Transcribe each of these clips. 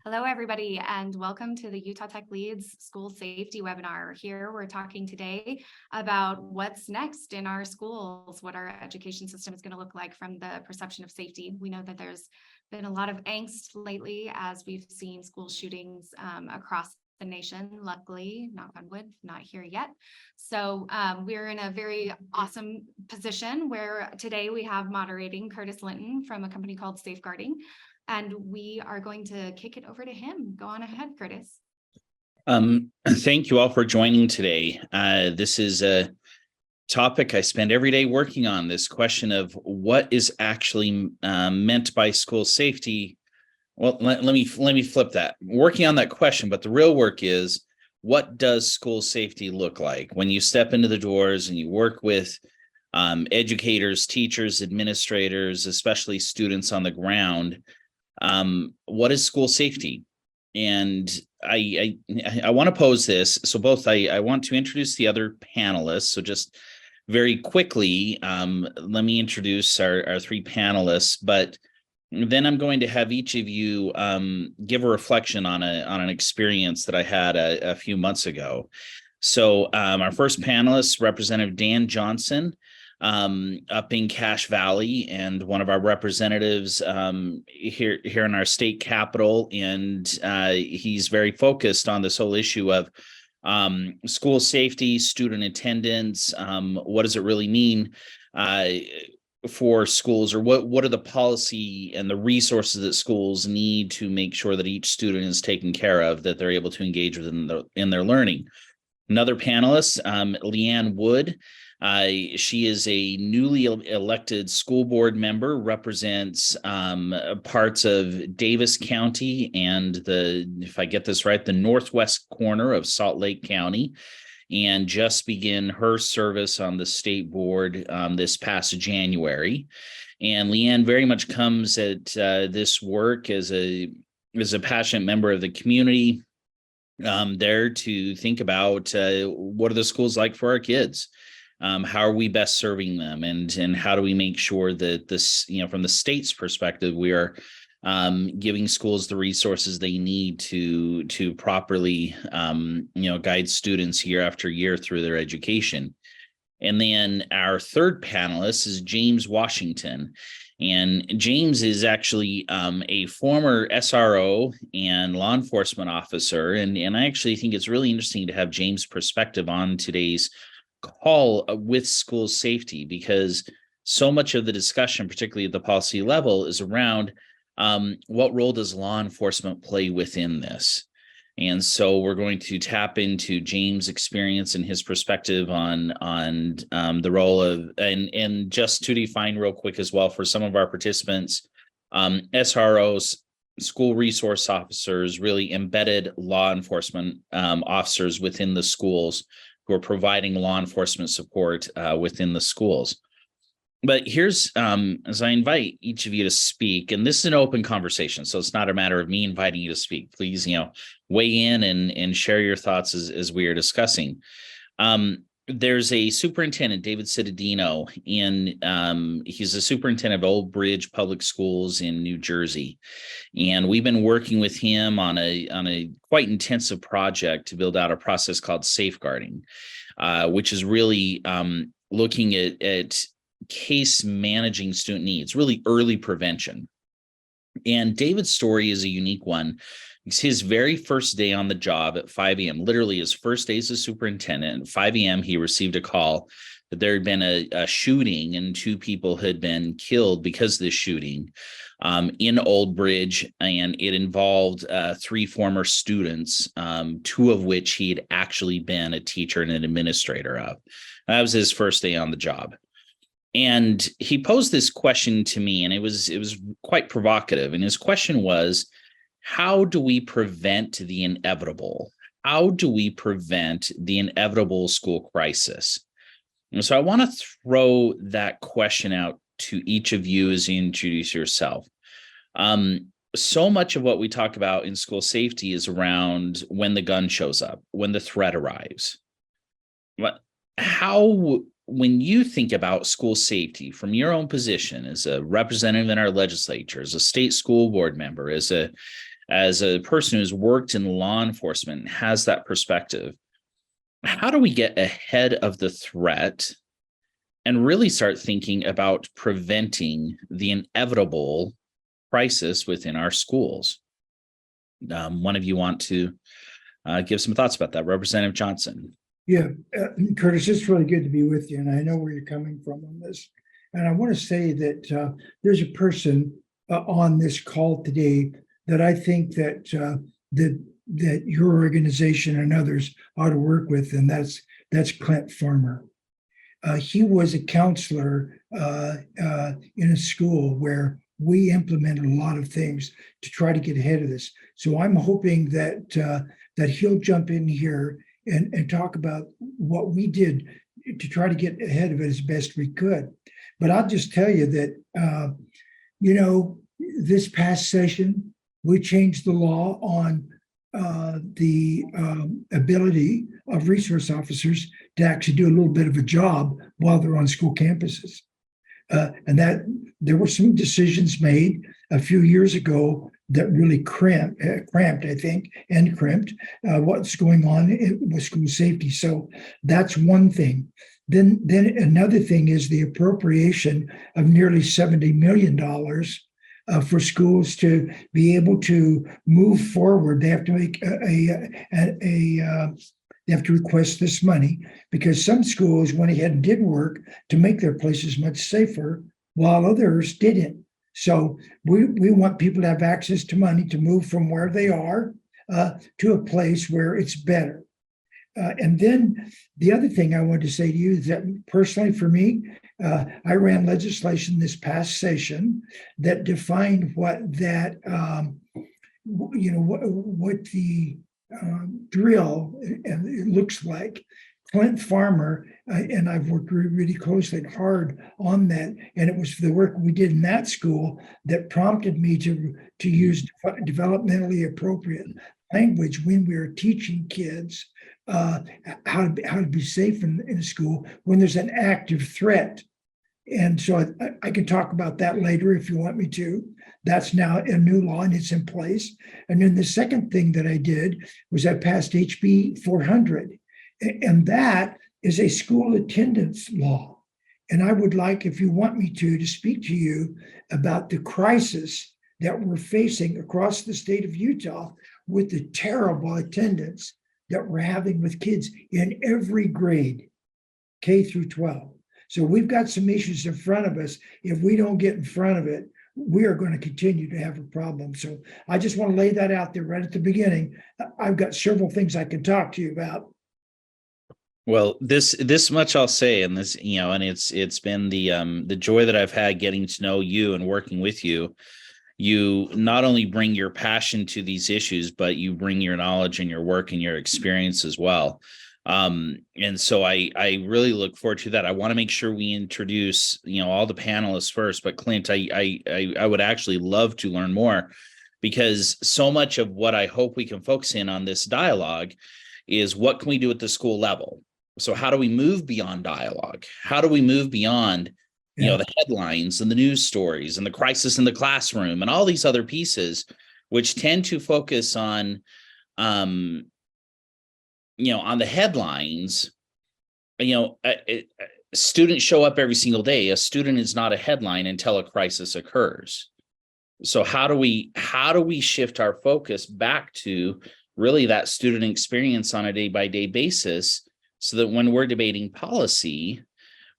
Hello, everybody, and welcome to the Utah Tech Leads School Safety Webinar. Here, we're talking today about what's next in our schools, what our education system is going to look like from the perception of safety. We know that there's been a lot of angst lately as we've seen school shootings across the nation. Luckily, knock on wood, not here yet. So we're in a very awesome position where today we have moderating Curtis Linton from a company called Safeguarding. And we are going to kick it over to him. Go on ahead, Curtis. Thank you all for joining today. This is a topic I spend every day working on, this question of what is actually meant by school safety. Well, let me flip that. Working on that question, but the real work is, what does school safety look like when you step into the doors and you work with educators, teachers, administrators, especially students on the ground? What is school safety? And I want to pose this. So I want to introduce the other panelists. So just very quickly, let me introduce our three panelists, but then I'm going to have each of you give a reflection on an experience that I had a few months ago. So our first panelist, Representative Dan Johnson, up in Cache Valley, and one of our representatives here in our state capital, and he's very focused on this whole issue of school safety, student attendance. What does it really mean for schools, or what are the policy and the resources that schools need to make sure that each student is taken care of, that they're able to engage in their learning. Another panelist, Leann Wood. She is a newly elected school board member, represents parts of Davis County and if I get this right, the northwest corner of Salt Lake County, and just began her service on the state board this past January. And Leann very much comes at this work as a passionate member of the community, there to think about what are the schools like for our kids. How are we best serving them, and how do we make sure that this, from the state's perspective, we are giving schools the resources they need to properly, guide students year after year through their education. And then our third panelist is James Washington. And James is actually a former SRO and law enforcement officer. And I actually think it's really interesting to have James' perspective on today's call with school safety, because so much of the discussion, particularly at the policy level, is around what role does law enforcement play within this. And so we're going to tap into James' experience and his perspective on the role of, and just to define real quick as well for some of our participants, SROs, school resource officers, really embedded law enforcement officers within the schools who are providing law enforcement support within the schools. But here's, as I invite each of you to speak, and this is an open conversation, so it's not a matter of me inviting you to speak. Please, weigh in and share your thoughts as we are discussing. There's a superintendent, David Cittadino, and he's the superintendent of Old Bridge Public Schools in New Jersey. And we've been working with him on a quite intensive project to build out a process called Safeguarding, which is really looking at case managing student needs, really early prevention. And David's story is a unique one. It's his very first day on the job at 5 a.m., literally his first day as a superintendent. At 5 a.m., he received a call that there had been a shooting and two people had been killed because of this shooting in Old Bridge. And it involved three former students, two of which he had actually been a teacher and an administrator of. That was his first day on the job. And he posed this question to me, and it was quite provocative. And his question was, how do we prevent the inevitable? How do we prevent the inevitable school crisis? And so I want to throw that question out to each of you as you introduce yourself. So much of what we talk about in school safety is around when the gun shows up, when the threat arrives. But when you think about school safety from your own position as a representative in our legislature, as a state school board member, as a as a person who's worked in law enforcement, has that perspective, how do we get ahead of the threat and really start thinking about preventing the inevitable crisis within our schools? One of you want to give some thoughts about that? Representative Johnson. Yeah, Curtis, it's really good to be with you, and I know where you're coming from on this. And I want to say that there's a person on this call today that I think that your organization and others ought to work with, and that's Clint Farmer. He was a counselor in a school where we implemented a lot of things to try to get ahead of this. So I'm hoping that he'll jump in here and talk about what we did to try to get ahead of it as best we could. But I'll just tell you that, this past session, we changed the law on the ability of resource officers to actually do a little bit of a job while they're on school campuses. And that there were some decisions made a few years ago that really cramped, I think, and crimped what's going on with school safety. So that's one thing. Then another thing is the appropriation of nearly $70 million for schools to be able to move forward. They have to make they have to request this money because some schools went ahead and did work to make their places much safer, while others didn't. So we want people to have access to money to move from where they are to a place where it's better. And then the other thing I want to say to you is that personally for me, I ran legislation this past session that defined what that, what the drill and it looks like. Clint Farmer and I've worked really closely and hard on that, and it was the work we did in that school that prompted me to use developmentally appropriate language when we were teaching kids how to be safe in a school when there's an active threat. And so I can talk about that later if you want me to. That's now a new law and it's in place. And then the second thing that I did was I passed HB 400. And that is a school attendance law. And I would like, if you want me to speak to you about the crisis that we're facing across the state of Utah with the terrible attendance that we're having with kids in every grade, K through 12. So we've got some issues in front of us. If we don't get in front of it, we are going to continue to have a problem. So I just want to lay that out there right at the beginning. I've got several things I can talk to you about. Well, this much I'll say, and this, and it's been the joy that I've had getting to know you and working with you. You not only bring your passion to these issues, but you bring your knowledge and your work and your experience as well. And so I really look forward to that. I want to make sure we introduce, all the panelists first, but Clint, I would actually love to learn more, because so much of what I hope we can focus in on this dialogue is what can we do at the school level? So how do we move beyond dialogue? How do we move beyond, the headlines and the news stories and the crisis in the classroom and all these other pieces, which tend to focus on, on the headlines? Students show up every single day. A student is not a headline until a crisis occurs. So how do we shift our focus back to really that student experience on a day-by-day basis, so that when we're debating policy,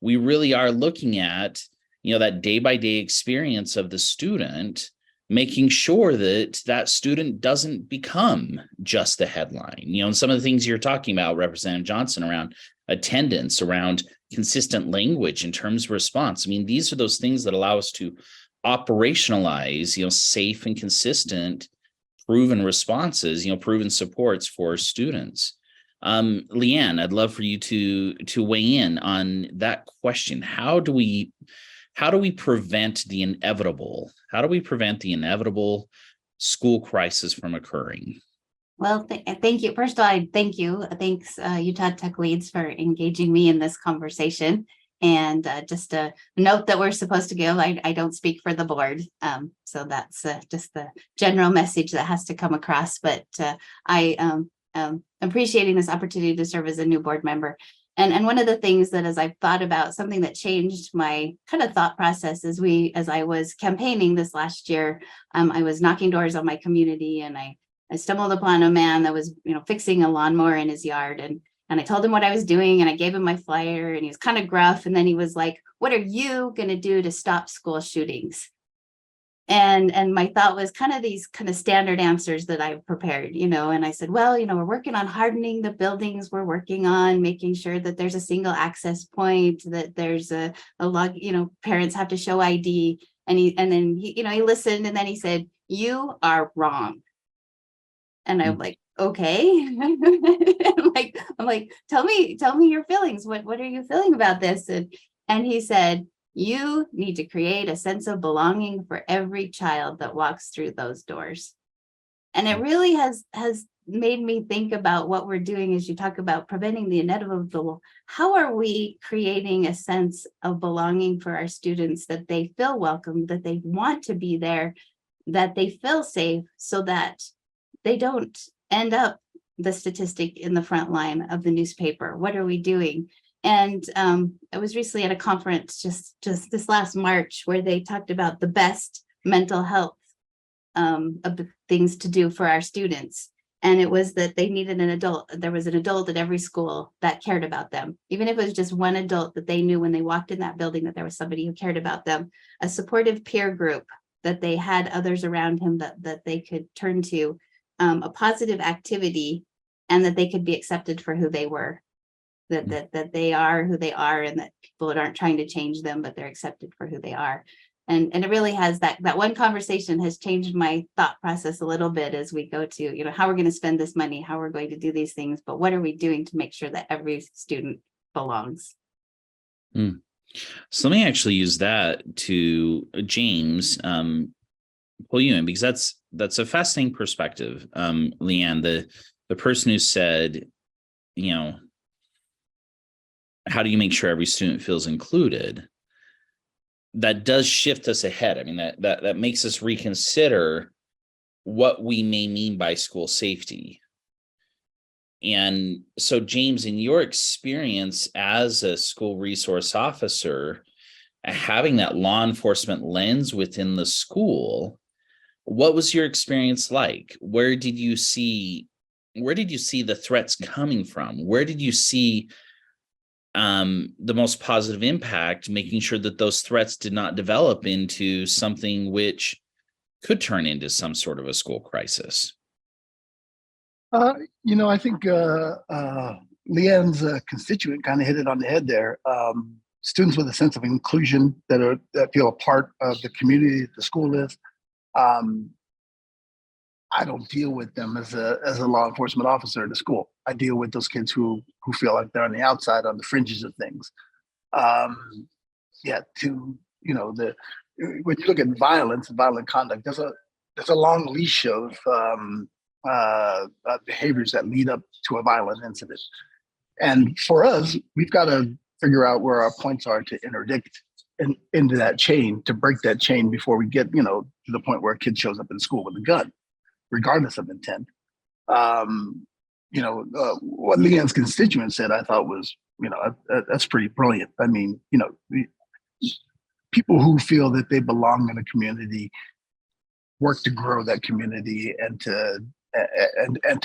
we really are looking at, that day-by-day experience of the student, making sure that that student doesn't become just the headline. And some of the things you're talking about, Representative Johnson, around attendance, around consistent language in terms of response. I mean, these are those things that allow us to operationalize, safe and consistent, proven responses, proven supports for students. Leann, I'd love for you to weigh in on that question. How do we prevent the inevitable? How do we prevent the inevitable school crisis from occurring? Well, thank you. First of all, thank you. Thanks, Utah Tech Leads, for engaging me in this conversation. And just a note that we're supposed to give. I don't speak for the board. So that's just the general message that has to come across. But I am appreciating this opportunity to serve as a new board member. And one of the things that as I've thought about, something that changed my kind of thought process as I was campaigning this last year, I was knocking doors on my community, and I stumbled upon a man that was, fixing a lawnmower in his yard, and I told him what I was doing, and I gave him my flyer, and he was kind of gruff. And then he was like, "What are you going to do to stop school shootings?" And my thought was kind of these kind of standard answers that I've prepared, and I said, well, we're working on hardening the buildings. We're working on making sure that there's a single access point, that there's a log, parents have to show ID. And then he listened, and then he said, "You are wrong." And I'm like, okay. I'm like, tell me your feelings. What are you feeling about this? And he said, "You need to create a sense of belonging for every child that walks through those doors." And it really has made me think about what we're doing as you talk about preventing the inevitable. How are we creating a sense of belonging for our students, that they feel welcome, that they want to be there, that they feel safe, so that they don't end up the statistic in the front line of the newspaper? What are we doing? And I was recently at a conference just this last March where they talked about the best mental health of the things to do for our students. And it was that they needed an adult. There was an adult at every school that cared about them, even if it was just one adult that they knew when they walked in that building that there was somebody who cared about them, a supportive peer group, that they had others around him that they could turn to, a positive activity, and that they could be accepted for who they were. That they are who they are, and that people aren't trying to change them, but they're accepted for who they are. And it really has that one conversation has changed my thought process a little bit as we go to, how we're going to spend this money, how we're going to do these things, but what are we doing to make sure that every student belongs? So let me actually use that to James, pull you in, because that's a fascinating perspective. Leann, the person who said, how do you make sure every student feels included? That does shift us ahead. I mean, that makes us reconsider what we may mean by school safety. And so, James, in your experience as a school resource officer, having that law enforcement lens within the school, what was your experience like? Where did you see the threats coming from? Where did you see the most positive impact, making sure that those threats did not develop into something which could turn into some sort of a school crisis? I think Leann's constituent kind of hit it on the head there. Students with a sense of inclusion that feel a part of the community that the school is. I don't deal with them as a law enforcement officer at the school. I deal with those kids who feel like they're on the outside, on the fringes of things. When you look at violence and violent conduct, there's a long leash of behaviors that lead up to a violent incident. And for us, we've got to figure out where our points are to interdict into that chain, to break that chain before we get, to the point where a kid shows up in school with a gun, regardless of intent. What Leann's constituent said, I thought was, that's pretty brilliant. I mean, people who feel that they belong in a community work to grow that community and to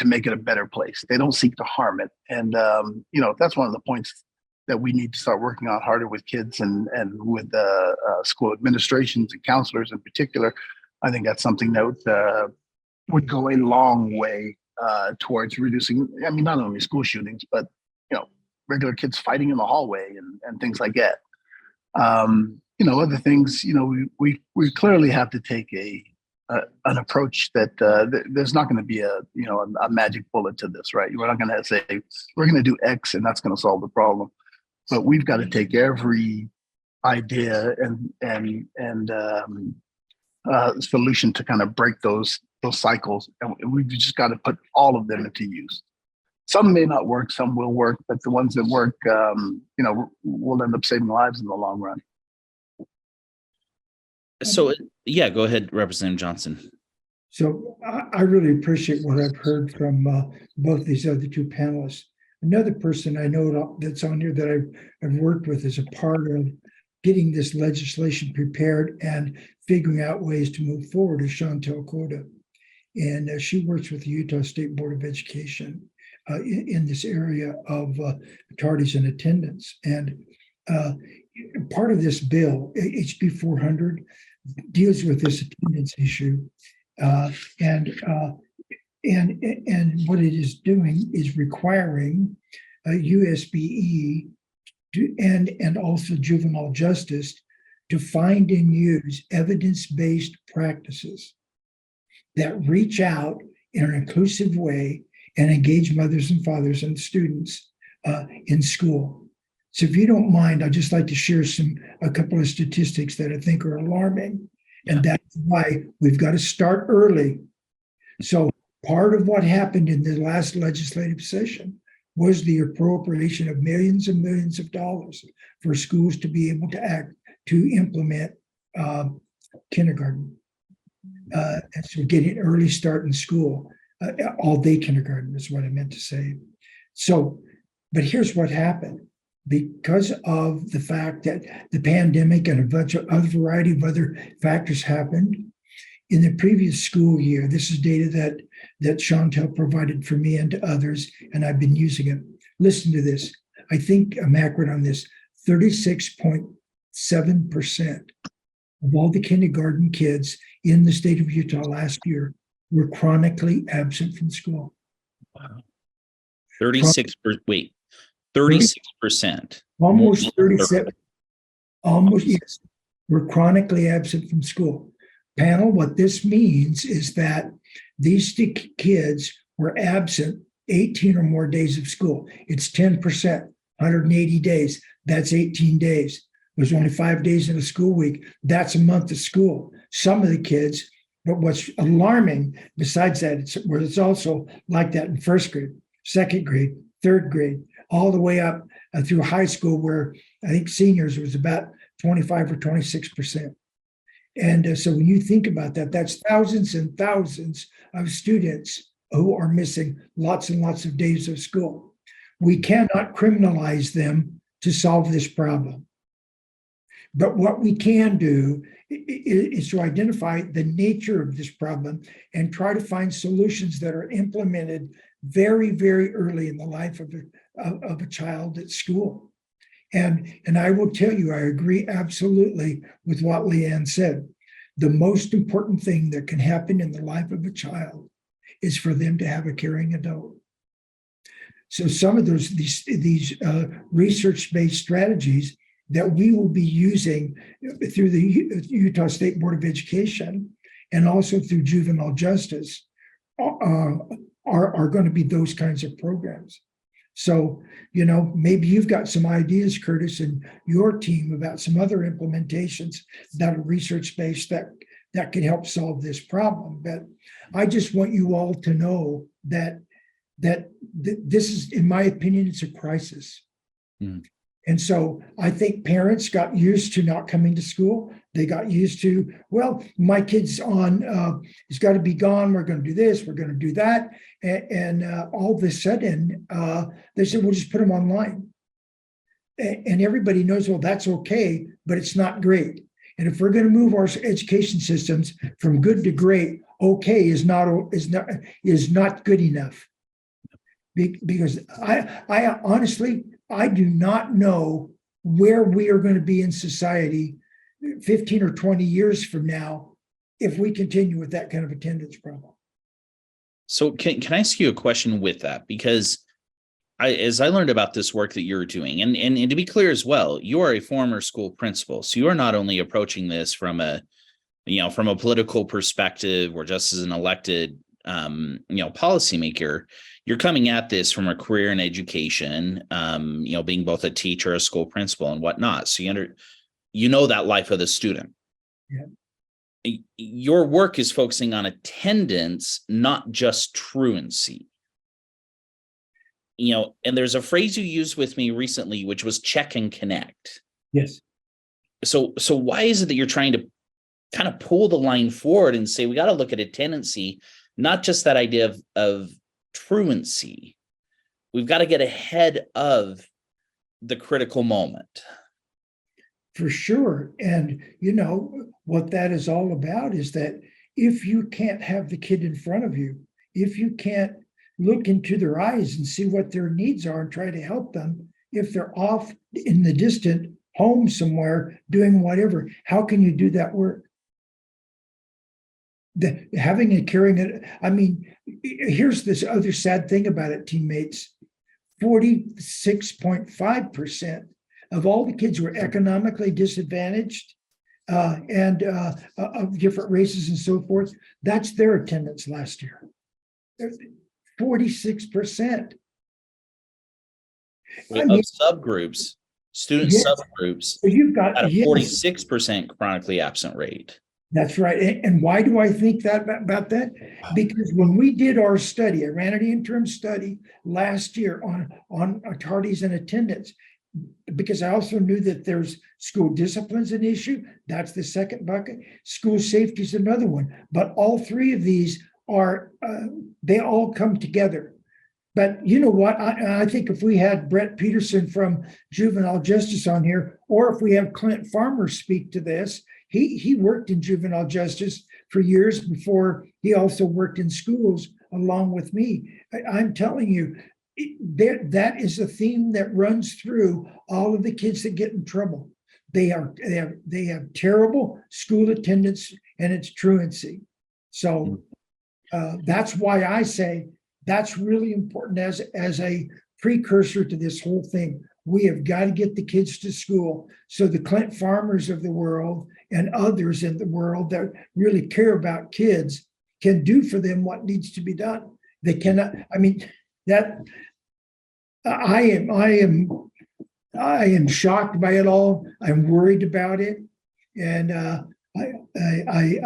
make it a better place. They don't seek to harm it. And, that's one of the points that we need to start working on harder with kids and with school administrations and counselors in particular. I think that's something that would go a long way towards reducing, not only school shootings, but, regular kids fighting in the hallway and things like that. Other things, we clearly have to take an approach that there's not going to be a magic bullet to this, right? We're not going to say we're going to do X and that's going to solve the problem, but we've got to take every idea and solution to kind of break those cycles, and we've just got to put all of them into use. Some may not work, some will work, but the ones that work, will end up saving lives in the long run. So, yeah, go ahead, Representative Johnson. So I really appreciate what I've heard from both these other two panelists. Another person I know that's on here that I've worked with as a part of getting this legislation prepared and figuring out ways to move forward is Chantel Coda. And she works with the Utah State Board of Education in this area of tardies and attendance. And part of this bill, HB 400, deals with this attendance issue. And what it is doing is requiring USBE and also juvenile justice to find and use evidence-based practices that reach out in an inclusive way and engage mothers and fathers and students in school. So if you don't mind, I'd just like to share a couple of statistics that I think are alarming. And that's why we've got to start early. So part of what happened in the last legislative session was the appropriation of millions and millions of dollars for schools to be able to implement kindergarten. And so getting an early start in school, all day kindergarten is what I meant to say. So, but here's what happened. Because of the fact that the pandemic and a variety of other factors happened in the previous school year, this is data that Chantel provided for me and to others, and I've been using it. Listen to this. I think I'm accurate on this. 36.7% of all the kindergarten kids in the state of Utah last year were chronically absent from school. Wow. 36%. 36%. Almost 37. Almost, yes. Were chronically absent from school. Panel, what this means is that these kids were absent 18 or more days of school. It's 10%, 180 days. That's 18 days. There's only 5 days in a school week. That's a month of school. Some of the kids, but what's alarming besides that, it's also like that in first grade, second grade, third grade, all the way up through high school, where I think seniors was about 25 or 26%. And so when you think about that, that's thousands and thousands of students who are missing lots and lots of days of school. We cannot criminalize them to solve this problem. But what we can do is to identify the nature of this problem and try to find solutions that are implemented very, very early in the life of a child at school. And I will tell you, I agree absolutely with what Leann said. The most important thing that can happen in the life of a child is for them to have a caring adult. So some of these research-based strategies that we will be using through the Utah State Board of Education and also through juvenile justice are going to be those kinds of programs. So, maybe you've got some ideas, Curtis, and your team about some other implementations that are research-based that can help solve this problem. But I just want you all to know that this is, in my opinion, it's a crisis. Mm. And so I think parents got used to not coming to school. They got used to, well, my kid's he's got to be gone. We're going to do this. We're going to do that. And all of a sudden, they said, we'll just put them online. And everybody knows, well, that's okay, but it's not great. And if we're going to move our education systems from good to great, okay is not good enough. Because I honestly, I do not know where we are going to be in society 15 or 20 years from now if we continue with that kind of attendance problem. So can I ask you a question with that? Because as I learned about this work that you're doing, and to be clear as well, you are a former school principal. So you are not only approaching this from a political perspective or just as an elected, policymaker. You're coming at this from a career in education, being both a teacher, a school principal, and whatnot. So you know that life of the student. Yeah. Your work is focusing on attendance, not just truancy. and there's a phrase you used with me recently, which was check and connect. Yes. So why is it that you're trying to kind of pull the line forward and say, we got to look at a tendency, not just that idea of truancy. We've got to get ahead of the critical moment. For sure. And what that is all about is that if you can't have the kid in front of you, if you can't look into their eyes and see what their needs are and try to help them, if they're off in the distant home somewhere doing whatever, how can you do that work? Having and carrying it. I mean, here's this other sad thing about it, teammates. 46.5% of all the kids were economically disadvantaged and of different races and so forth. That's their attendance last year. 46%. Of subgroups, student subgroups, So you've got at a 46% chronically absent rate. That's right. And why do I think that about that? Because when we did our study, I ran an interim study last year on tardies and attendance, because I also knew that there's school discipline's an issue. That's the second bucket. School safety is another one. But all three of these are, they all come together. But you know what? I think if we had Brett Peterson from Juvenile Justice on here, or if we have Clint Farmer speak to this, he worked in juvenile justice for years before he also worked in schools along with me. I'm telling you, that is a theme that runs through all of the kids that get in trouble. They have terrible school attendance and it's truancy. So that's why I say that's really important as a precursor to this whole thing. We have got to get the kids to school so the Clint Farmers of the world and others in the world that really care about kids can do for them what needs to be done. They cannot, I mean, that I am shocked by it all. I'm worried about it. And I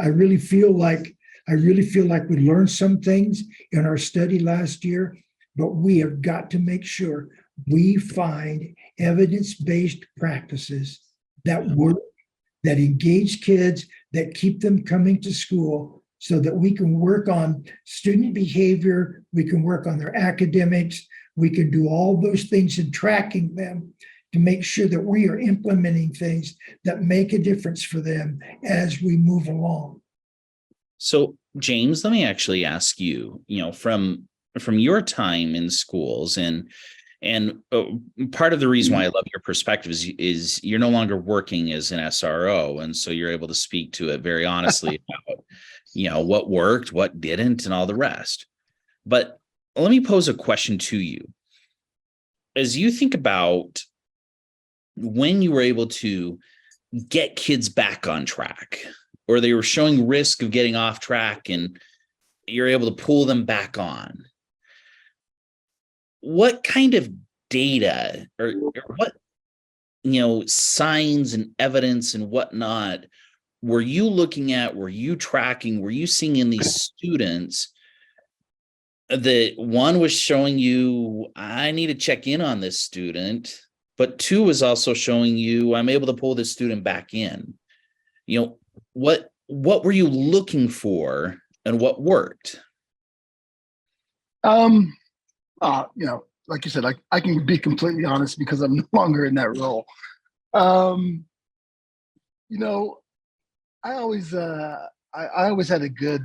really feel like we learned some things in our study last year, but we have got to make sure we find evidence-based practices that work, that engage kids, that keep them coming to school so that we can work on student behavior, we can work on their academics, we can do all those things in tracking them to make sure that we are implementing things that make a difference for them as we move along. So, James, let me actually ask you, from your time in schools and part of the reason why I love your perspective is you're no longer working as an SRO. And so you're able to speak to it very honestly about, what worked, what didn't, and all the rest. But let me pose a question to you. As you think about when you were able to get kids back on track, or they were showing risk of getting off track and you're able to pull them back on, what kind of data or what signs and evidence and whatnot were you looking at, were you tracking, were you seeing in these students that one was showing you, I need to check in on this student, but two was also showing you, I'm able to pull this student back in? What were you looking for and what worked? Like you said, I can be completely honest because I'm no longer in that role. I always had a good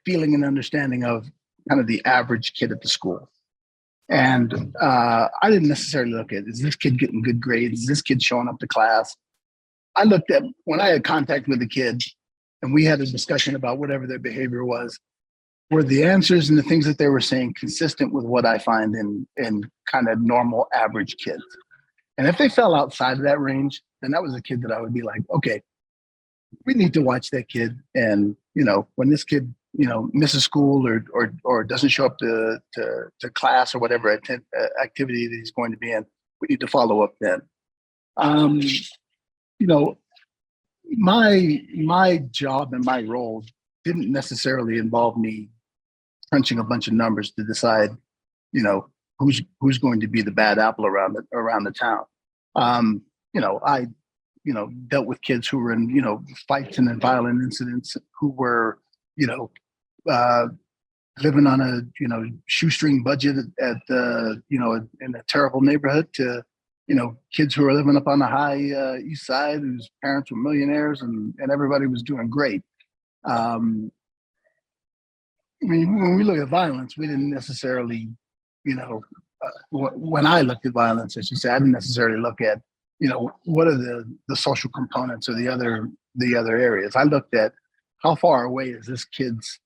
feeling and understanding of kind of the average kid at the school. And I didn't necessarily look at, is this kid getting good grades? Is this kid showing up to class? I looked at when I had contact with the kid and we had a discussion about whatever their behavior was, were the answers and the things that they were saying consistent with what I find in kind of normal average kids? And if they fell outside of that range, then that was a kid that I would be like, okay, we need to watch that kid. And, when this kid, misses school or doesn't show up to class or whatever activity that he's going to be in, we need to follow up then. My job and my role didn't necessarily involve me crunching a bunch of numbers to decide, who's going to be the bad apple around the town. I dealt with kids who were in, fights and in violent incidents, who were, uh, living on a, shoestring budget in a terrible neighborhood, to, kids who are living up on the high east side, whose parents were millionaires, and everybody was doing great. I mean, when we look at violence, we didn't necessarily, when I looked at violence, I should say, I didn't necessarily look at, what are the social components or the other areas. I looked at how far away is this kid's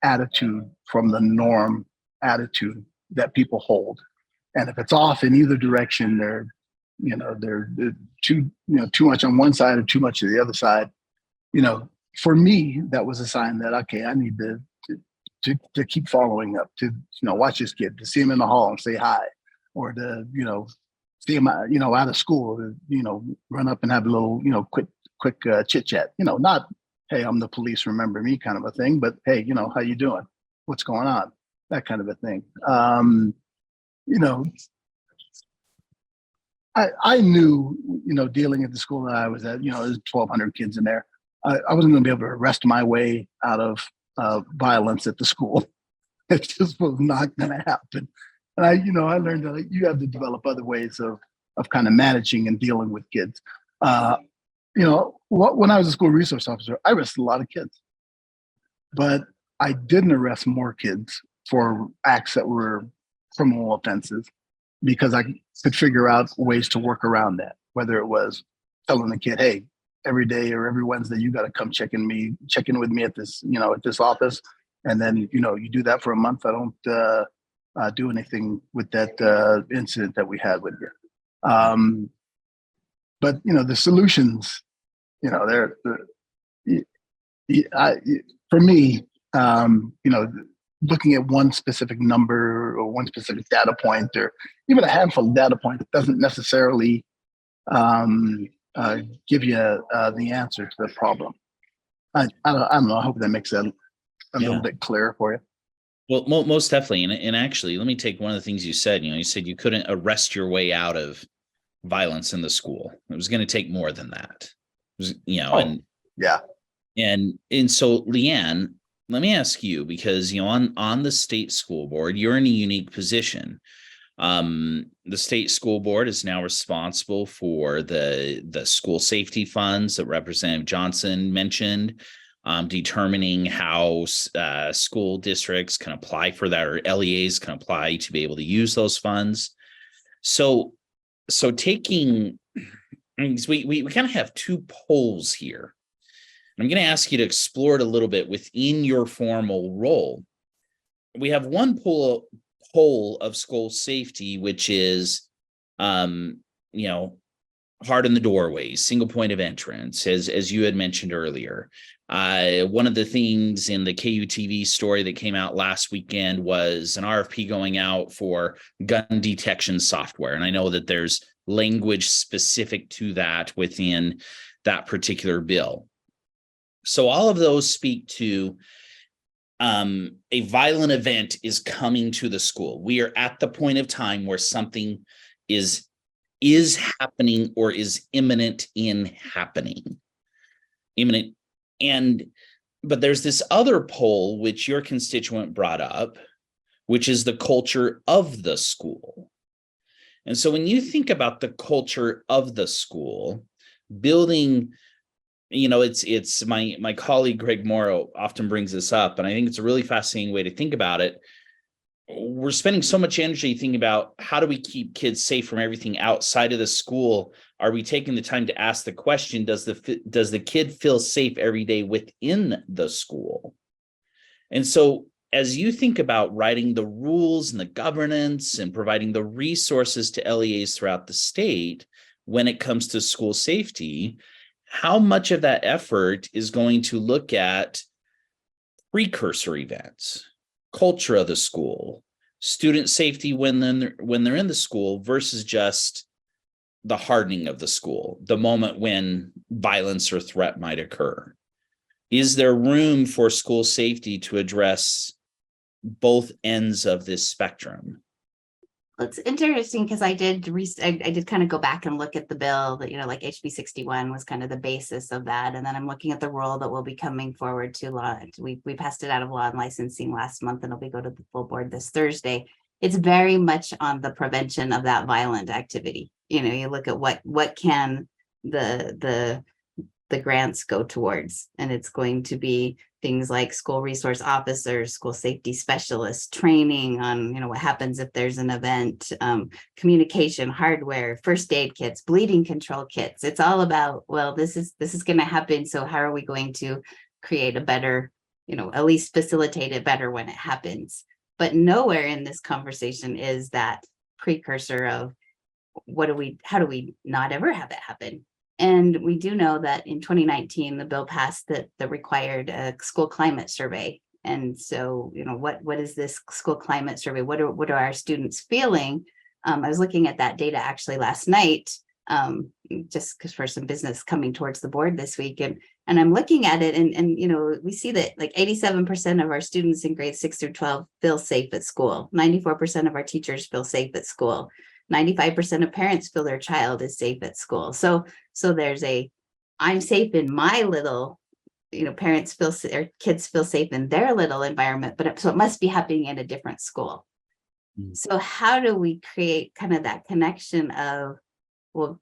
attitude from the norm attitude that people hold, and if it's off in either direction, they're too much on one side or too much to the other side. For me, that was a sign that, okay, I need to keep following up, to watch this kid, to see him in the hall and say hi, or to see him out of school, to run up and have a little quick chit chat. Not, hey, I'm the police, remember me, kind of a thing, but hey, how you doing? What's going on? That kind of a thing. I knew, dealing at the school that I was at, there's 1,200 kids in there. I wasn't going to be able to arrest my way out of violence at the school. It just was not going to happen. And I learned that you have to develop other ways of kind of managing and dealing with kids. When I was a school resource officer, I arrested a lot of kids, but I didn't arrest more kids for acts that were criminal offenses, because I could figure out ways to work around that. Whether it was telling the kid, hey, every day or every Wednesday, you got to come check in with me at this, at this office. And then, you do that for a month. I don't do anything with that incident that we had with you. But, the solutions, for me, looking at one specific number or one specific data point, or even a handful of data points, doesn't necessarily give you the answer to the problem. I don't know. I hope that makes it a little bit clearer for you. Well, most definitely. And actually, let me take one of the things you said. You said you couldn't arrest your way out of violence in the school. It was going to take more than that. And so, Leann, let me ask you, because on the state school board, you're in a unique position. The state school board is now responsible for the school safety funds that Representative Johnson mentioned, determining how school districts can apply for that, or LEAs can apply to be able to use those funds. So taking, we kind of have two poles here. I'm going to ask you to explore it a little bit within your formal role. We have one pole of school safety, which is, harden the doorways, single point of entrance, as you had mentioned earlier. One of the things in the KUTV story that came out last weekend was an RFP going out for gun detection software. And I know that there's language specific to that within that particular bill. So all of those speak to a violent event is coming to the school. We are at the point of time where something is happening or is imminent in happening. But there's this other pole, which your constituent brought up, which is the culture of the school. And so when you think about the culture of the school, building, it's my colleague Greg Morrow often brings this up, and I think it's a really fascinating way to think about it. We're spending so much energy thinking about how do we keep kids safe from everything outside of the school. Are we taking the time to ask the question, does the kid feel safe every day within the school? And so as you think about writing the rules and the governance and providing the resources to LEAs throughout the state when it comes to school safety, how much of that effort is going to look at precursor events, culture of the school, student safety when they're in the school, versus just the hardening of the school, the moment when violence or threat might occur? Is there room for school safety to address both ends of this spectrum? Well, it's interesting because I did I did kind of go back and look at the bill that, like HB 61 was kind of the basis of that. And then I'm looking at the rule that will be coming forward to law. We passed it out of law and licensing last month, and it'll go to the full board this Thursday. It's very much on the prevention of that violent activity. You look at what can the grants go towards, and it's going to be things like school resource officers, school safety specialists, training on, what happens if there's an event, communication hardware, first aid kits, bleeding control kits. It's all about, well, this is going to happen. So how are we going to create a better, at least facilitate it better when it happens? But nowhere in this conversation is that precursor of how do we not ever have it happen? And we do know that in 2019, the bill passed that required a school climate survey. And so, what is this school climate survey? What are our students feeling? I was looking at that data actually last night, just because for some business coming towards the board this week. And I'm looking at it and we see that like 87% of our students in grades 6 through 12 feel safe at school. 94% of our teachers feel safe at school. 95% of parents feel their child is safe at school. So there's I'm safe in my little, parents feel, or kids feel safe in their little environment, so it must be happening in a different school. So how do we create kind of that connection of, well,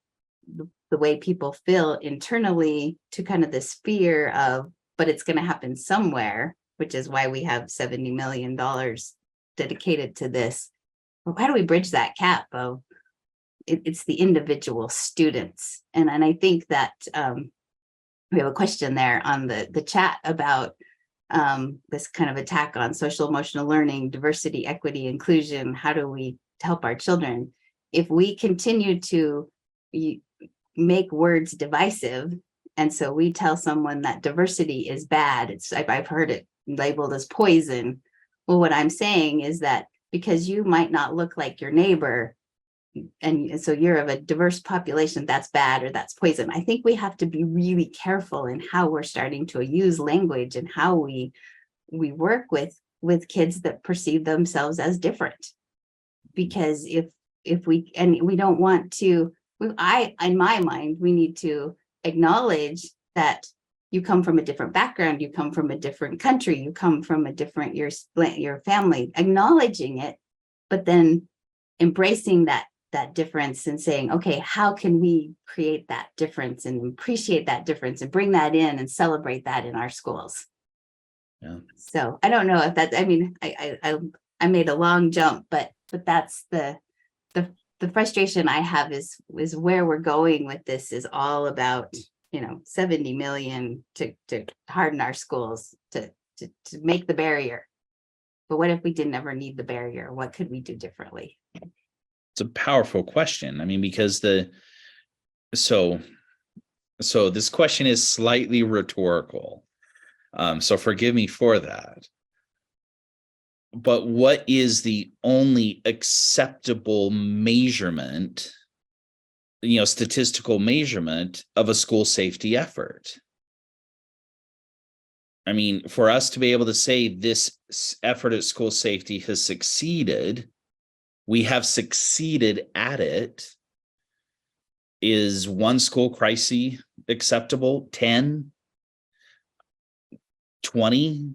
the way people feel internally to kind of this fear of, but it's going to happen somewhere, which is why we have $70 million dedicated to this. How do we bridge that gap of it's the individual students? And I think that we have a question there on the chat about this kind of attack on social emotional learning, diversity, equity, inclusion. How do we help our children? If we continue to make words divisive, and so we tell someone that diversity is bad, I've heard it labeled as poison. Well, what I'm saying is that because you might not look like your neighbor, and so you're of a diverse population, that's bad or that's poison. I think we have to be really careful in how we're starting to use language and how we work with kids that perceive themselves as different. Because if we don't want to, in my mind, we need to acknowledge that you come from a different background, you come from a different country, you come from a different, your family, acknowledging it, but then embracing that difference and saying, okay, how can we create that difference and appreciate that difference and bring that in and celebrate that in our schools? Yeah. So I don't know if that, I made a long jump, but that's the frustration I have is where we're going with this is all about, 70 million to harden our schools, to make the barrier. But what if we didn't ever need the barrier? What could we do differently? It's a powerful question. I mean, because so this question is slightly rhetorical. So forgive me for that. But what is the only acceptable measurement, statistical measurement of a school safety effort? I mean, for us to be able to say this effort at school safety has succeeded, we have succeeded at it. Is one school crisis acceptable? 10, 20,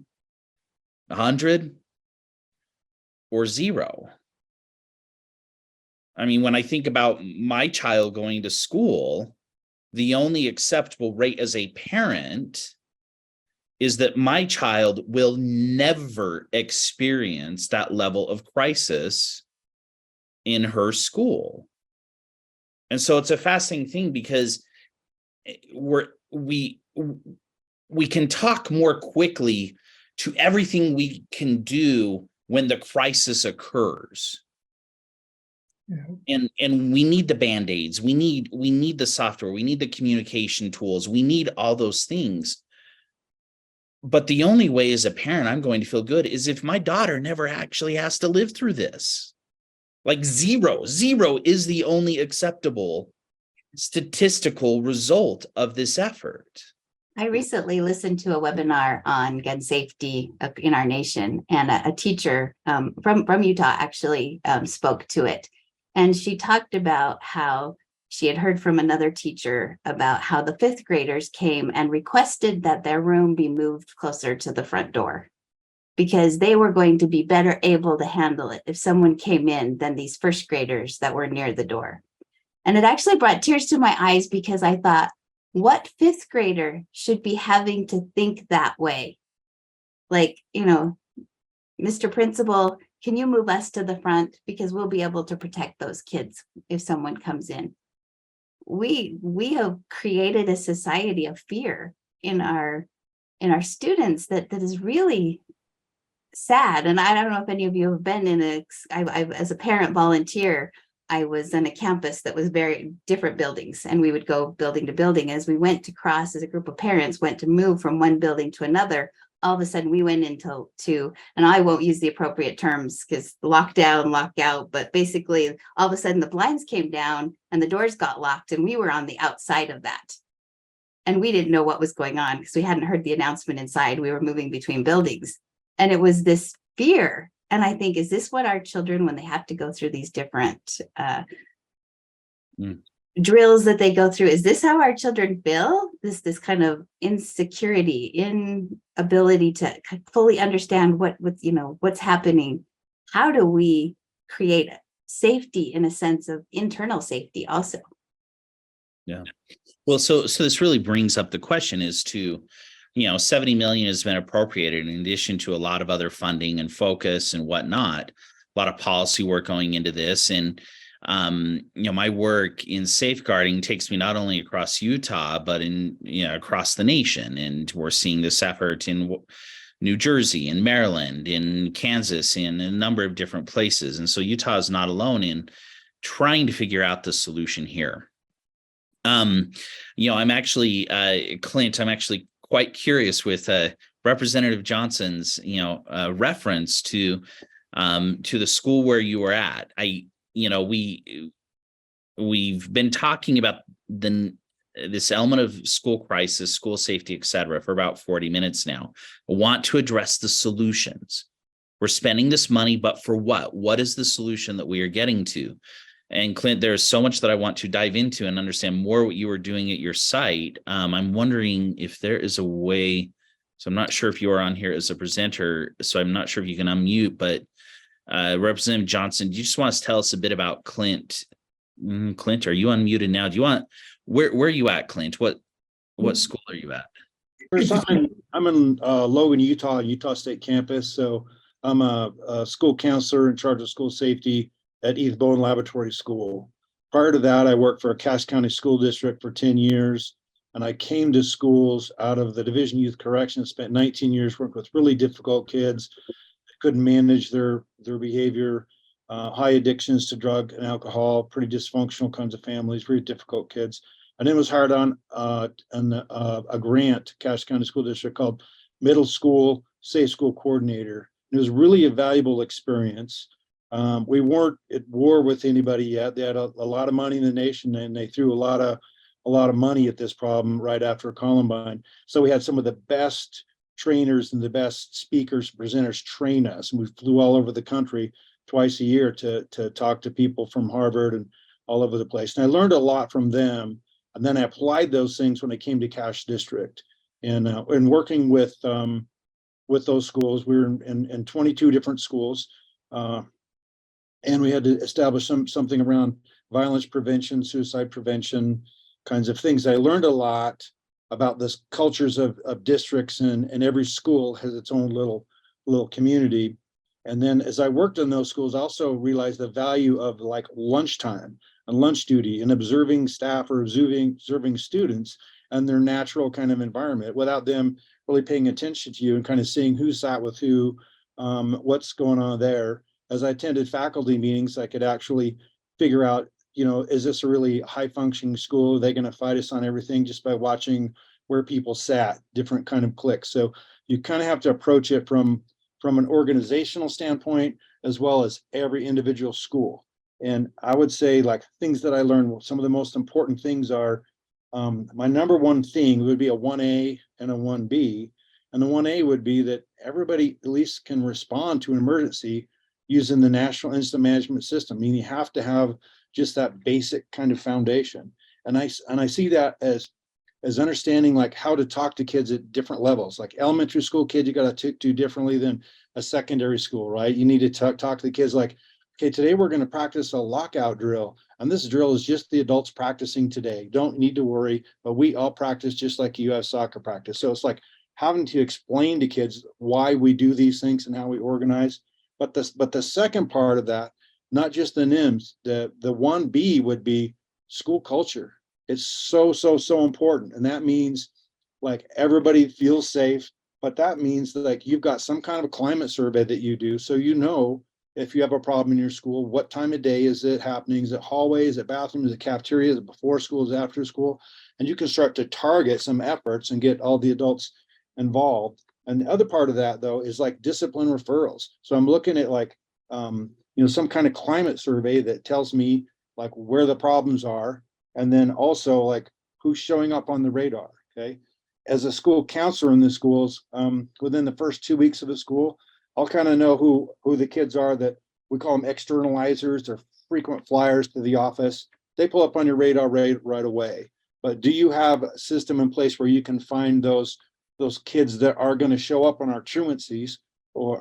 100, or 0? I mean, when I think about my child going to school, the only acceptable rate as a parent is that my child will never experience that level of crisis in her school. And so it's a fascinating thing because we can talk more quickly to everything we can do when the crisis occurs. Yeah. And we need the band-aids, we need the software, we need the communication tools, we need all those things. But the only way as a parent I'm going to feel good is if my daughter never actually has to live through this. Like 0 is the only acceptable statistical result of this effort. I recently listened to a webinar on gun safety in our nation, and a teacher from Utah actually spoke to it. And she talked about how she had heard from another teacher about how the fifth graders came and requested that their room be moved closer to the front door because they were going to be better able to handle it if someone came in than these first graders that were near the door. And it actually brought tears to my eyes because I thought, what fifth grader should be having to think that way? Like, Mr. Principal, can you move us to the front because we'll be able to protect those kids if someone comes in? We have created a society of fear in our students that is really sad. And I don't know if any of you have been in as a parent volunteer, I was on a campus that was very different buildings, and we would go building to building. As we went to cross, as a group of parents went to move from one building to another, all of a sudden we went into and I won't use the appropriate terms because lockdown, lockout, but basically all of a sudden the blinds came down and the doors got locked and we were on the outside of that. And we didn't know what was going on because we hadn't heard the announcement inside. We were moving between buildings. And it was this fear. And I think, is this what our children, when they have to go through these different drills that they go through, is this how our children feel? This kind of insecurity, inability to fully understand what's happening. How do we create safety in a sense of internal safety also? Yeah. Well, so this really brings up the question as to, 70 million has been appropriated in addition to a lot of other funding and focus and whatnot, a lot of policy work going into this. And, my work in safeguarding takes me not only across Utah, but across the nation. And we're seeing this effort in New Jersey, in Maryland, in Kansas, in a number of different places. And so Utah is not alone in trying to figure out the solution here. I'm actually, Clint, I'm actually quite curious with Representative Johnson's, reference to the school where you were at. We've been talking about this element of school crisis, school safety, et cetera, for about 40 minutes now. I want to address the solutions. We're spending this money, but for what? What is the solution that we are getting to? And Clint, there's so much that I want to dive into and understand more what you are doing at your site. I'm wondering if there is a way, so I'm not sure if you are on here as a presenter, so I'm not sure if you can unmute, but Representative Johnson, do you just want to tell us a bit about Clint? Clint, are you unmuted now? Do you want, where are you at, Clint? What school are you at? First, I'm in Logan, Utah State campus. So I'm a school counselor in charge of school safety at Edith Bowen Laboratory School. Prior to that, I worked for a Cass County School District for 10 years. And I came to schools out of the Division of Youth Corrections, spent 19 years working with really difficult kids, couldn't manage their behavior, high addictions to drug and alcohol, pretty dysfunctional kinds of families, very difficult kids. And then was hired on a grant, Cass County School District, called Middle School Safe School Coordinator. It was really a valuable experience. We weren't at war with anybody yet. They had a lot of money in the nation, and they threw a lot of money at this problem right after Columbine. So we had some of the best trainers and the best speakers, presenters train us. And we flew all over the country twice a year to talk to people from Harvard and all over the place. And I learned a lot from them. And then I applied those things when I came to Cass District. And working with those schools, we were in 22 different schools. And we had to establish something around violence prevention, suicide prevention, kinds of things. I learned a lot about this cultures of districts, and every school has its own little community. And then as I worked in those schools, I also realized the value of like lunchtime and lunch duty and observing staff or observing students and their natural kind of environment without them really paying attention to you and kind of seeing who sat with who, what's going on there. As I attended faculty meetings, I could actually figure out, is this a really high functioning school? Are they going to fight us on everything just by watching where people sat, different kind of cliques? So you kind of have to approach it from an organizational standpoint, as well as every individual school. And I would say, like, things that I learned, some of the most important things are my number one thing would be a 1A and a 1B. And the 1A would be that everybody at least can respond to an emergency using the National Incident Management System. I mean, you have to have just that basic kind of foundation. And I see that as understanding like how to talk to kids at different levels. Like elementary school kids, you got to do differently than a secondary school, right? You need to talk to the kids like, okay, today we're going to practice a lockout drill. And this drill is just the adults practicing today. Don't need to worry, but we all practice just like you have soccer practice. So it's like having to explain to kids why we do these things and how we organize. But the second part of that, not just the NIMS, the 1B would be school culture. It's so important. And that means like everybody feels safe, but that means that like you've got some kind of a climate survey that you do. So you know, if you have a problem in your school, what time of day is it happening? Is it hallways, is it bathrooms, is it cafeteria, is it before school, is it after school? And you can start to target some efforts and get all the adults involved. And the other part of that though is like discipline referrals. So I'm looking at like, some kind of climate survey that tells me like where the problems are. And then also like who's showing up on the radar, okay? As a school counselor in the schools, within the first 2 weeks of the school, I'll kind of know who the kids are that we call them externalizers or frequent flyers to the office. They pull up on your radar right away. But do you have a system in place where you can find those kids that are going to show up on our truancies or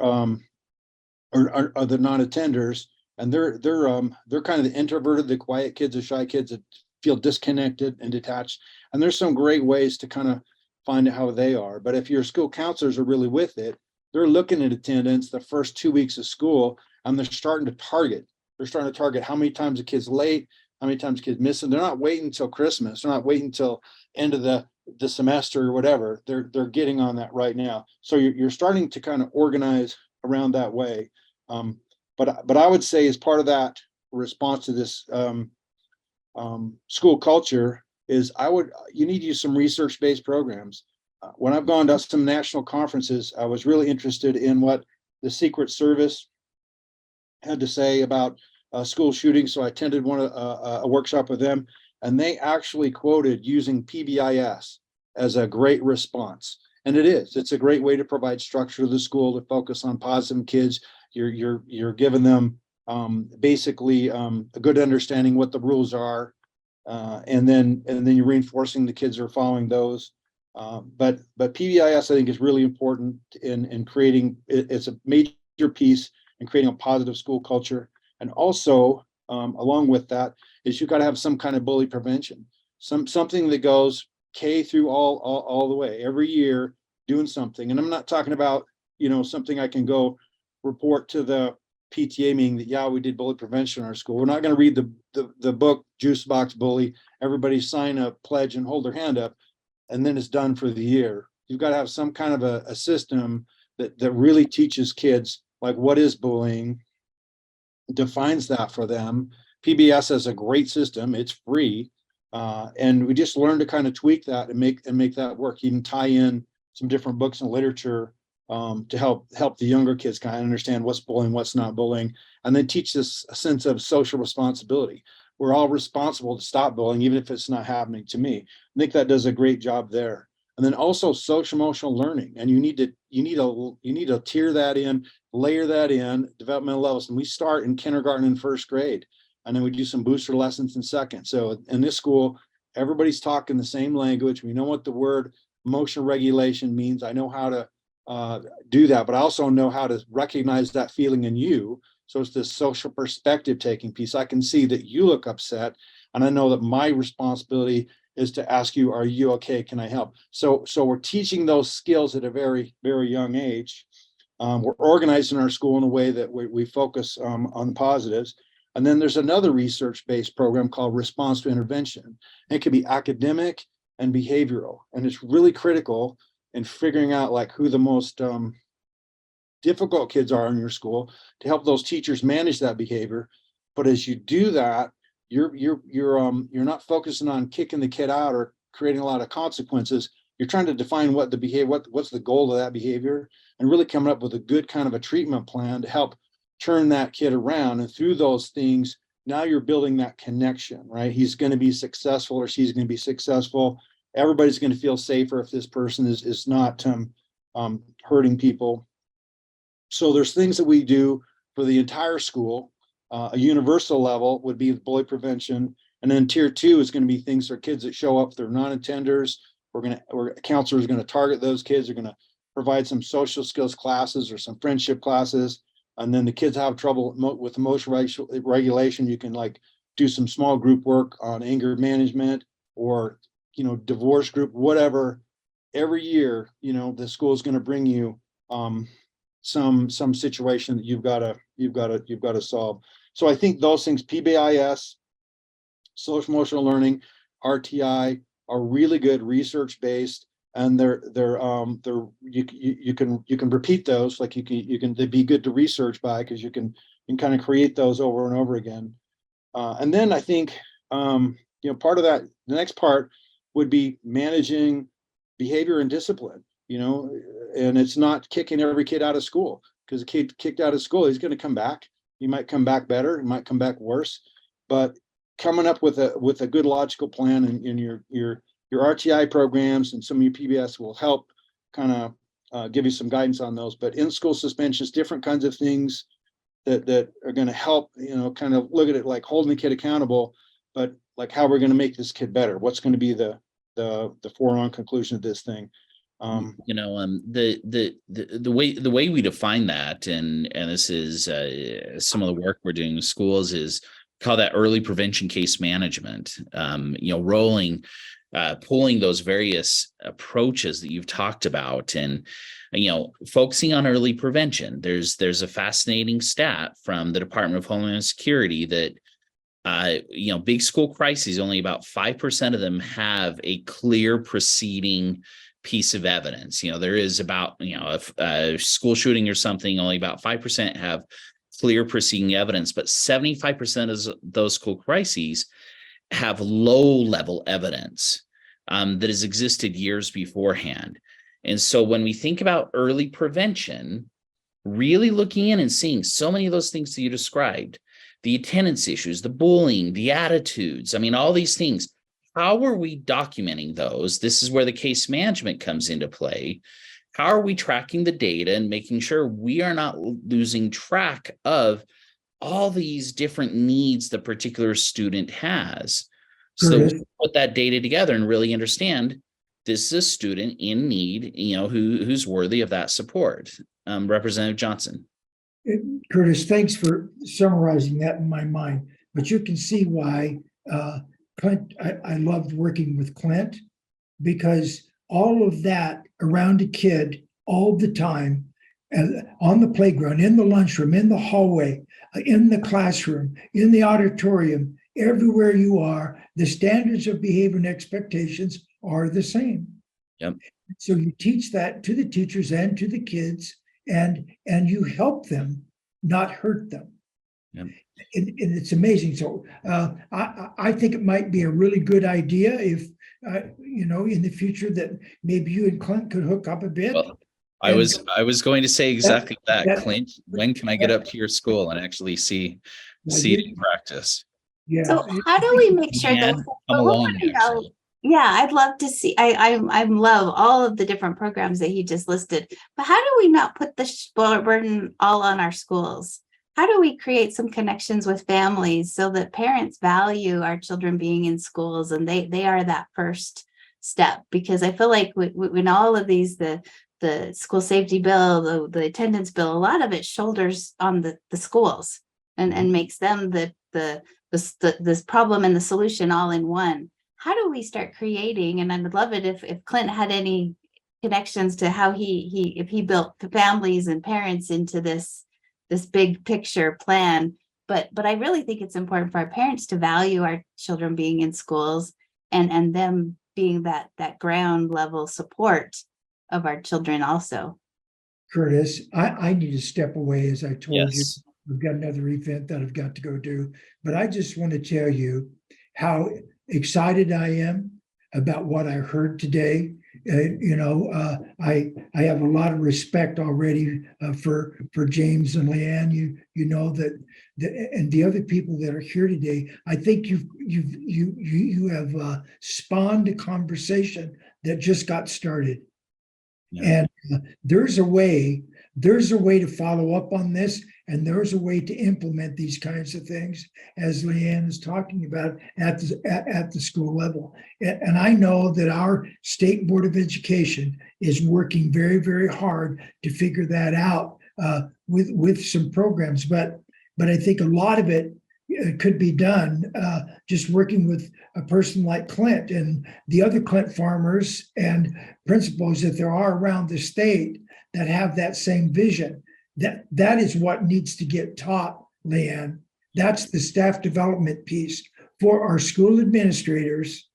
the non-attenders, and they're kind of the introverted, the quiet kids, the shy kids that feel disconnected and detached. And there's some great ways to kind of find out how they are. But if your school counselors are really with it, they're looking at attendance the first 2 weeks of school, and they're starting to target. They're starting to target how many times a kid's late, how many times a kid's missing. They're not waiting until Christmas. They're not waiting until end of the semester or whatever. They're getting on that right now. So you're starting to kind of organize around that way. But I would say as part of that response to this school culture is you need to use some research-based programs. When I've gone to some national conferences, I was really interested in what the Secret Service had to say about school shootings. So I attended a workshop with them, and they actually quoted using PBIS as a great response. And it's a great way to provide structure to the school to focus on positive kids. You're giving them basically a good understanding what the rules are, and then you're reinforcing the kids are following those. But PBIS I think is really important in creating. It's a major piece in creating a positive school culture, and also along with that is you got to have some kind of bully prevention, something that goes K through all the way every year doing something. And I'm not talking about something I can go report to the PTA meeting that we did bully prevention in our school. We're not going to read the book Juice Box Bully, everybody sign a pledge and hold their hand up, and then it's done for the year. You've got to have some kind of a system that really teaches kids like what is bullying, defines that for them. PBS has a great system, it's free, and we just learn to kind of tweak that and make that work. Even tie in some different books and literature to help the younger kids kind of understand what's bullying, what's not bullying, and then teach this a sense of social responsibility. We're all responsible to stop bullying, even if it's not happening to me. I think that does a great job there. And then also social emotional learning, and you need to tier that in, layer that in developmental levels. And we start in kindergarten and first grade, and then we do some booster lessons in second. So in this school, everybody's talking the same language. We know what the word emotional regulation means. I know how to do that, but I also know how to recognize that feeling in you. So it's this social perspective taking piece. I can see that you look upset, and I know that my responsibility is to ask you, are you okay? Can I help? So we're teaching those skills at a very, very young age. We're organizing our school in a way that we focus on positives. And then there's another research-based program called response to intervention. It could be academic and behavioral, and it's really critical in figuring out like who the most difficult kids are in your school to help those teachers manage that behavior. But as you do that, you're not focusing on kicking the kid out or creating a lot of consequences. You're trying to define what the behavior, what's the goal of that behavior, and really coming up with a good kind of a treatment plan to help turn that kid around. And through those things, now you're building that connection, right? He's going to be successful or she's going to be successful. Everybody's going to feel safer if this person is not hurting people. So there's things that we do for the entire school. A universal level would be bully prevention. And then tier 2 is going to be things for kids that show up, they're non-attenders. Counselors are going to target those kids. They're going to provide some social skills classes or some friendship classes. And then the kids have trouble with emotional regulation. You can like do some small group work on anger management or, divorce group, whatever. Every year, the school is going to bring you some situation that you've got to solve. So I think those things, PBIS, social emotional learning, RTI, are really good research based, and you can repeat those, like they'd be good to research by, because you can kind of create those over and over again. And then I think part of that, the next part would be managing behavior and discipline, and it's not kicking every kid out of school, because a kid kicked out of school, he's going to come back. He might come back better, he might come back worse, but coming up with a good logical plan in your RTI programs and some of your PBS will help kind of give you some guidance on those. But in school suspensions, different kinds of things that are going to help, kind of look at it like holding the kid accountable, but like how we're going to make this kid better. What's going to be the foregone conclusion of this thing? The way we define that, and this is some of the work we're doing in schools, is call that early prevention case management. Pulling those various approaches that you've talked about, and focusing on early prevention. There's a fascinating stat from the Department of Homeland Security that big school crises, only about 5% of them have a clear preceding piece of evidence. There is about, a school shooting or something, only about 5% have clear preceding evidence, but 75% of those school crises have low level evidence that has existed years beforehand. And so when we think about early prevention, really looking in and seeing so many of those things that you described, the attendance issues, the bullying, the attitudes, all these things, how are we documenting those? This is where the case management comes into play. How are we tracking the data and making sure we are not losing track of all these different needs the particular student has? So we put that data together and really understand this is a student in need, who's worthy of that support. Representative Johnson. Curtis, thanks for summarizing that in my mind. But you can see why Clint, I loved working with Clint, because all of that around a kid all the time, on the playground, in the lunchroom, in the hallway, in the classroom, in the auditorium, everywhere you are, the standards of behavior and expectations are the same. Yep. So you teach that to the teachers and to the kids, and you help them, not hurt them. Yep. And it's amazing. So I think it might be a really good idea if, in the future, that maybe you and Clint could hook up a bit. Well, I was going to say exactly that, Clint. When can I get up to your school and actually see it in practice? Yeah. So how do we make sure that come along? yeah, I'd love to see. I love all of the different programs that he just listed, but how do we not put the burden all on our schools? How do we create some connections with families so that parents value our children being in schools, and they are that first step? Because I feel like when all of these, the school safety bill, the attendance bill, a lot of it shoulders on the schools and makes them this problem and the solution all in one. How do we start creating? And I would love it if Clint had any connections to how if he built families and parents into this big picture plan. But I really think it's important for our parents to value our children being in schools and them being that ground level support of our children also. Curtis, I need to step away, as I told you. Yes. We've got another event that I've got to go do, but I just want to tell you how excited I am about what I heard today. I have a lot of respect already for James and Leann. You know that and the other people that are here today. I think you have spawned a conversation that just got started. Yeah. And there's a way to follow up on this, and there's a way to implement these kinds of things, as Leann is talking about at the school level. And I know that our State Board of Education is working very, very hard to figure that out with some programs. But I think a lot of it could be done just working with a person like Clint and the other Clint farmers and principals that there are around the state that have that same vision. That is what needs to get taught, Leann. That's the staff development piece for our school administrators,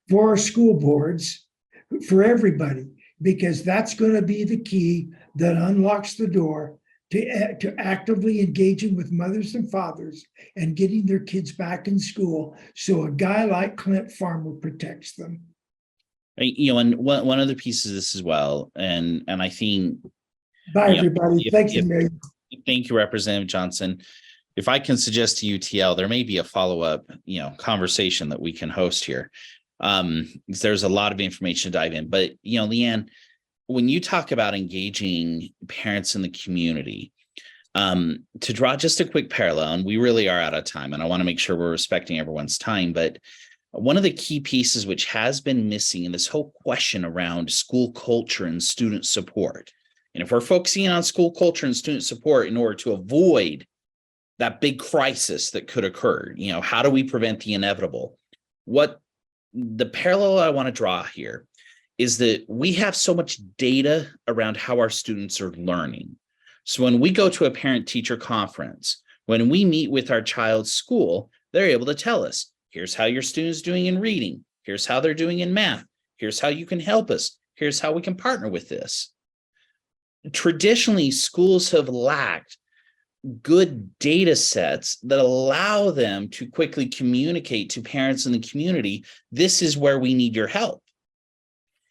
for our school boards, for everybody, because that's going to be the key that unlocks the door to actively engaging with mothers and fathers and getting their kids back in school, so a guy like Clint Farmer protects them. And one other piece of this as well, and I think. Bye, everybody. Thanks, Mary. Thank you, Representative Johnson. If I can suggest to UTL, there may be a follow-up, conversation that we can host here. Because there's a lot of information to dive in. But Leann, when you talk about engaging parents in the community, to draw just a quick parallel, and we really are out of time, and I want to make sure we're respecting everyone's time, but one of the key pieces which has been missing in this whole question around school culture and student support, and if we're focusing on school culture and student support in order to avoid that big crisis that could occur, how do we prevent the inevitable? What the parallel I want to draw here is that we have so much data around how our students are learning. So when we go to a parent-teacher conference, when we meet with our child's school, they're able to tell us, here's how your student's doing in reading. Here's how they're doing in math. Here's how you can help us. Here's how we can partner with this. Traditionally, schools have lacked good data sets that allow them to quickly communicate to parents in the community, this is where we need your help.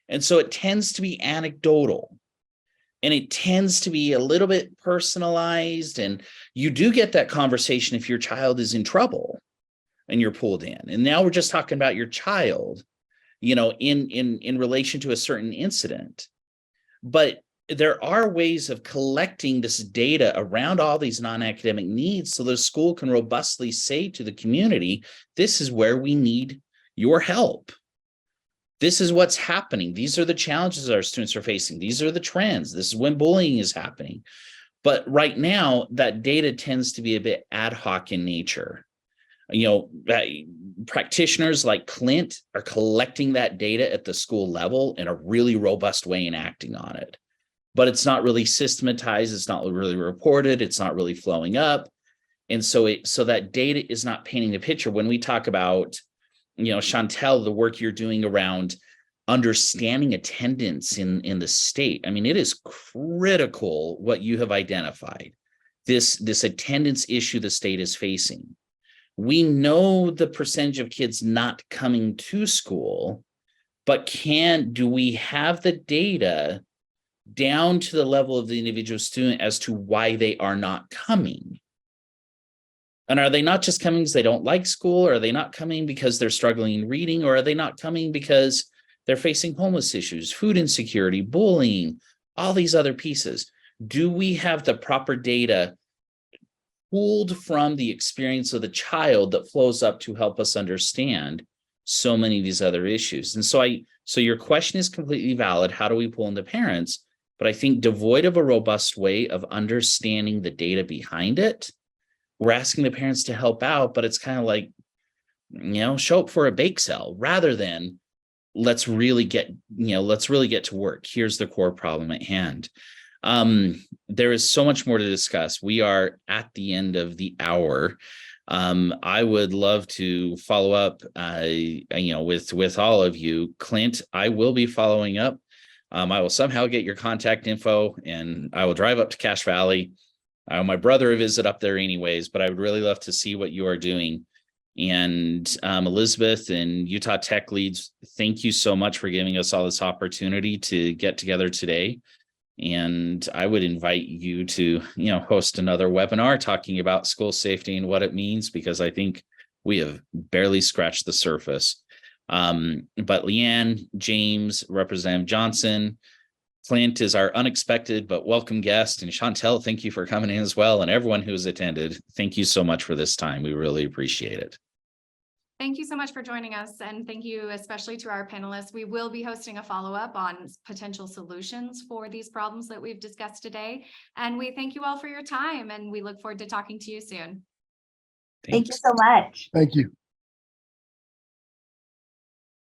And so it tends to be anecdotal, and it tends to be a little bit personalized, and you do get that conversation if your child is in trouble and you're pulled in. And now we're just talking about your child, in relation to a certain incident. But there are ways of collecting this data around all these non-academic needs so the school can robustly say to the community, this is where we need your help. This is what's happening. These are the challenges our students are facing. These are the trends. This is when bullying is happening. But right now, that data tends to be a bit ad hoc in nature. Practitioners like Clint are collecting that data at the school level in a really robust way and acting on it. But it's not really systematized. It's not really reported. It's not really flowing up. And so that data is not painting the picture. When we talk about, Chantel, the work you're doing around understanding attendance in the state, it is critical what you have identified, this attendance issue the state is facing. We know the percentage of kids not coming to school, but do we have the data down to the level of the individual student as to why they are not coming? And are they not just coming because they don't like school? Or are they not coming because they're struggling in reading? Or are they not coming because they're facing homeless issues, food insecurity, bullying, all these other pieces? Do we have the proper data pulled from the experience of the child that flows up to help us understand so many of these other issues? And so your question is completely valid. How do we pull in the parents? But I think devoid of a robust way of understanding the data behind it, we're asking the parents to help out, but it's kind of like, show up for a bake sale rather than let's really get to work. Here's the core problem at hand. There is so much more to discuss. We are at the end of the hour. I would love to follow up, with all of you. Clint, I will be following up. I will somehow get your contact info, and I will drive up to Cache Valley. My brother visit up there anyways, but I would really love to see what you are doing. And Elizabeth and Utah Tech Leads, thank you so much for giving us all this opportunity to get together today. And I would invite you to, host another webinar talking about school safety and what it means, because I think we have barely scratched the surface. But Leann, James, Representative Johnson, Clint is our unexpected but welcome guest. And Chantel, thank you for coming in as well. And everyone who's attended, thank you so much for this time. We really appreciate it. Thank you so much for joining us, and thank you especially to our panelists. We will be hosting a follow-up on potential solutions for these problems that we've discussed today. And we thank you all for your time, and we look forward to talking to you soon. Thank you so much. Thank you.